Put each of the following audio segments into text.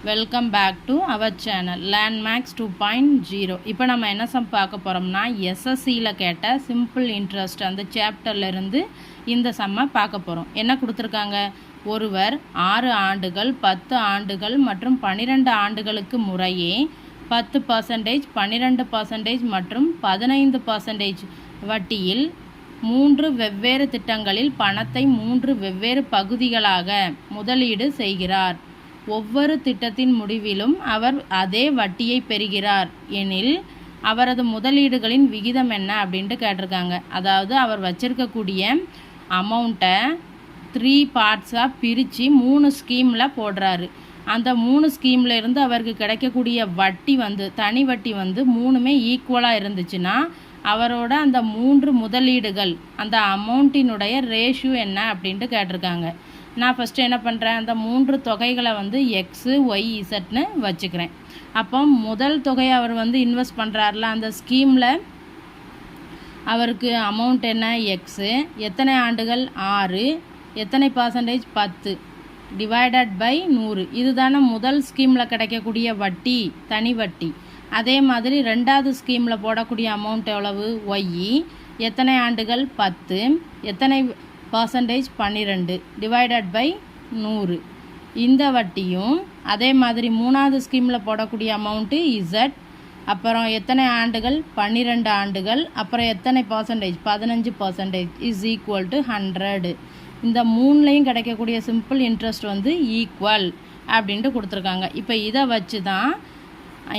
Welcome back to our channel Landmax 2.0. இப்போ நம்ம என்ன பார்க்க போகிறோம்னா எஸ்எஸ்சியில் கேட்ட சிம்பிள் இன்ட்ரெஸ்ட் அந்த சாப்டர்லேருந்து இந்த சம்மை பார்க்க போகிறோம். என்ன கொடுத்துருக்காங்க, ஒருவர் 6 ஆண்டுகள் 10 ஆண்டுகள் மற்றும் 12 ஆண்டுகளுக்கு முறையே 10%, 12% மற்றும் 15% வட்டியில் 3 வெவ்வேறு திட்டங்களில் பணத்தை 3 வெவ்வேறு பகுதிகளாக முதலீடு செய்கிறார். ஒவ்வொரு திட்டத்தின் முடிவிலும் அவர் அதே வட்டியை பெறுகிறார் எனில் அவரது முதலீடுகளின் விகிதம் என்ன அப்படின்ட்டு கேட்டிருக்காங்க. அதாவது அவர் வச்சிருக்கக்கூடிய அமௌண்ட்டை 3 பார்ட்ஸாக பிரித்து 3 ஸ்கீமில் போடுறாரு. அந்த 3 ஸ்கீமில் இருந்து அவருக்கு கிடைக்கக்கூடிய வட்டி தனி வட்டி 3மே ஈக்குவலாக இருந்துச்சுன்னா அவரோட அந்த 3 முதலீடுகள் அந்த அமௌண்ட்டினுடைய ரேஷியோ என்ன அப்படின்ட்டு கேட்டிருக்காங்க. நான் ஃபஸ்ட்டு என்ன பண்ணுறேன், அந்த 3 தொகைகளை எக்ஸு ஒய் இசட்னு வச்சுக்கிறேன். அப்போ முதல் தொகையை அவர் இன்வெஸ்ட் பண்ணுறாருல அந்த ஸ்கீமில் அவருக்கு அமௌண்ட் என்ன எக்ஸு, எத்தனை ஆண்டுகள் 6, எத்தனை பர்சன்டேஜ் 10 டிவைடட் பை 100. இதுதானே முதல் ஸ்கீமில் கிடைக்கக்கூடிய வட்டி, தனி வட்டி. அதே மாதிரி ரெண்டாவது ஸ்கீமில் போடக்கூடிய அமௌண்ட் எவ்வளவு ஒய், எத்தனை ஆண்டுகள் 10, எத்தனை பர்சன்டேஜ் 12 டிவைடட் பை 100. இந்த வட்டியும் அதே மாதிரி மூணாவது ஸ்கீமில் போடக்கூடிய அமௌண்ட்டு இசட், அப்புறம் எத்தனை ஆண்டுகள் 12 ஆண்டுகள், அப்புறம் எத்தனை பர்சன்டேஜ் 15% இஸ் ஈக்குவல் டு 100. இந்த மூணுலேயும் கிடைக்கக்கூடிய சிம்பிள் இன்ட்ரெஸ்ட் ஈக்குவல் அப்படின்ட்டு கொடுத்துருக்காங்க. இப்போ இதை வச்சு தான்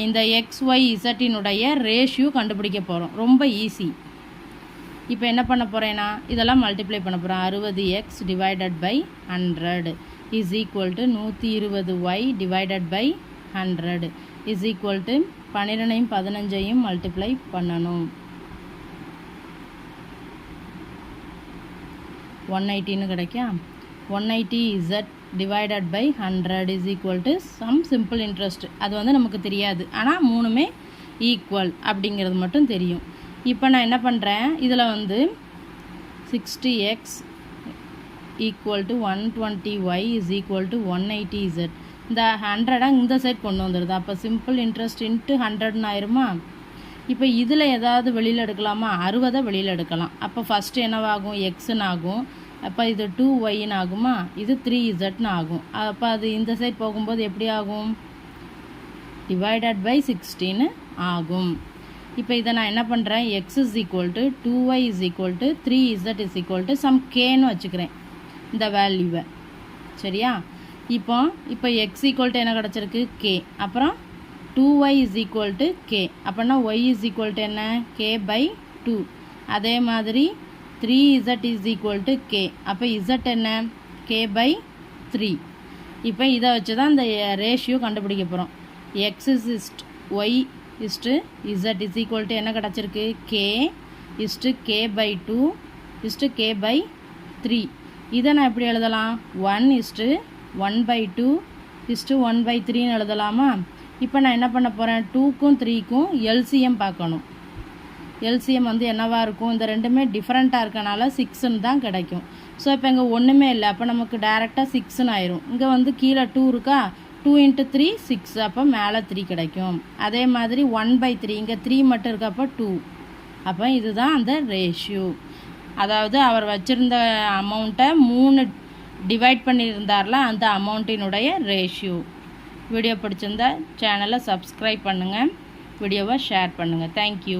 இந்த XY இசட்டினுடைய ரேஷியோ கண்டுபிடிக்க போகிறோம். ரொம்ப ஈஸி. இப்போ என்ன பண்ண போகிறேன்னா இதெல்லாம் மல்டிப்ளை பண்ண போகிறேன். 60x divided by 100 is equal to 120y divided by 100 is equal to 12ஐயும் 15ஐயும் மல்டிப்ளை பண்ணணும். 180ன்னு கிடைக்கா. 180z divided by 100 is equal to some simple interest. அது நமக்கு தெரியாது, ஆனால் மூணுமே ஈக்குவல் அப்படிங்கிறது மட்டும் தெரியும். இப்போ நான் என்ன பண்ணுறேன், இதில் 60x equal to 120y is equal to 180z. இந்த 100 இந்த சைட் கொண்டு வந்துடுது. அப்போ சிம்பிள் இன்ட்ரெஸ்ட் இன்ட்டு 100ன்னு ஆயிருமா. இப்போ இதில் ஏதாவது வெளியில் எடுக்கலாமா, 60 வெளியில் எடுக்கலாம். அப்போ ஃபஸ்ட்டு என்னவாகும், எக்ஸுன்னு ஆகும். அப்போ இது 2yன்னு ஆகுமா, இது 3zன்னு ஆகும். அப்போ அது இந்த சைட் போகும்போது எப்படி ஆகும், டிவைடட் பை 16 ஆகும். இப்போ இதை நான் என்ன பண்ணுறேன், x is equal to 2y is equal to 3z is equal to some கேன்னு வச்சுக்கிறேன் இந்த வேல்யூவை. சரியா. இப்போ எக்ஸ் ஈக்குவல் டு என்ன கிடச்சிருக்கு கே, அப்புறம் 2y is equal to k, அப்படின்னா ஒய் இஸ் ஈக்குவல் டு என்ன கே பை 2. அதே மாதிரி 3z is equal to k, அப்போ இசட் என்ன கே பை 3. இப்போ இதை வச்சு தான் இந்த ரேஷியோ கண்டுபிடிக்க போகிறோம். X is to y is to z is equal to என்ன கிடச்சிருக்கு k is to k by 2 is to k by 3. இதை நான் எப்படி எழுதலாம், 1:1/2 இஸ்ட்டு 1/3ன்னு எழுதலாமா. இப்போ நான் என்ன பண்ண போகிறேன், 2க்கும் 3க்கும் எல்சிஎம் பார்க்கணும். எல்சிஎம் என்னவாக இருக்கும், இந்த ரெண்டுமே டிஃப்ரெண்ட்டாக இருக்கனால 6ன்னு தான் கிடைக்கும். ஸோ இப்போ இங்கே ஒன்றுமே இல்லை, அப்போ நமக்கு டேரெக்டாக 6ன்னு ஆயிரும். இங்கே கீழே 2 இருக்கா, 2 × 3 6, அப்போ மேலே 3 கிடைக்கும். அதே மாதிரி 1/3 இங்கே 3 மட்டும் இருக்கு, அப்போ 2. அப்போ இதுதான் அந்த ரேஷியோ. அதாவது அவர் வச்சுருந்த அமௌண்ட்டை 3 டிவைட் பண்ணியிருந்தார்ல அந்த அமௌண்ட்டினுடைய ரேஷியோ. வீடியோ பிடிச்சிருந்தா சேனலை சப்ஸ்கிரைப் பண்ணுங்கள், வீடியோவை ஷேர் பண்ணுங்கள். தேங்க்யூ.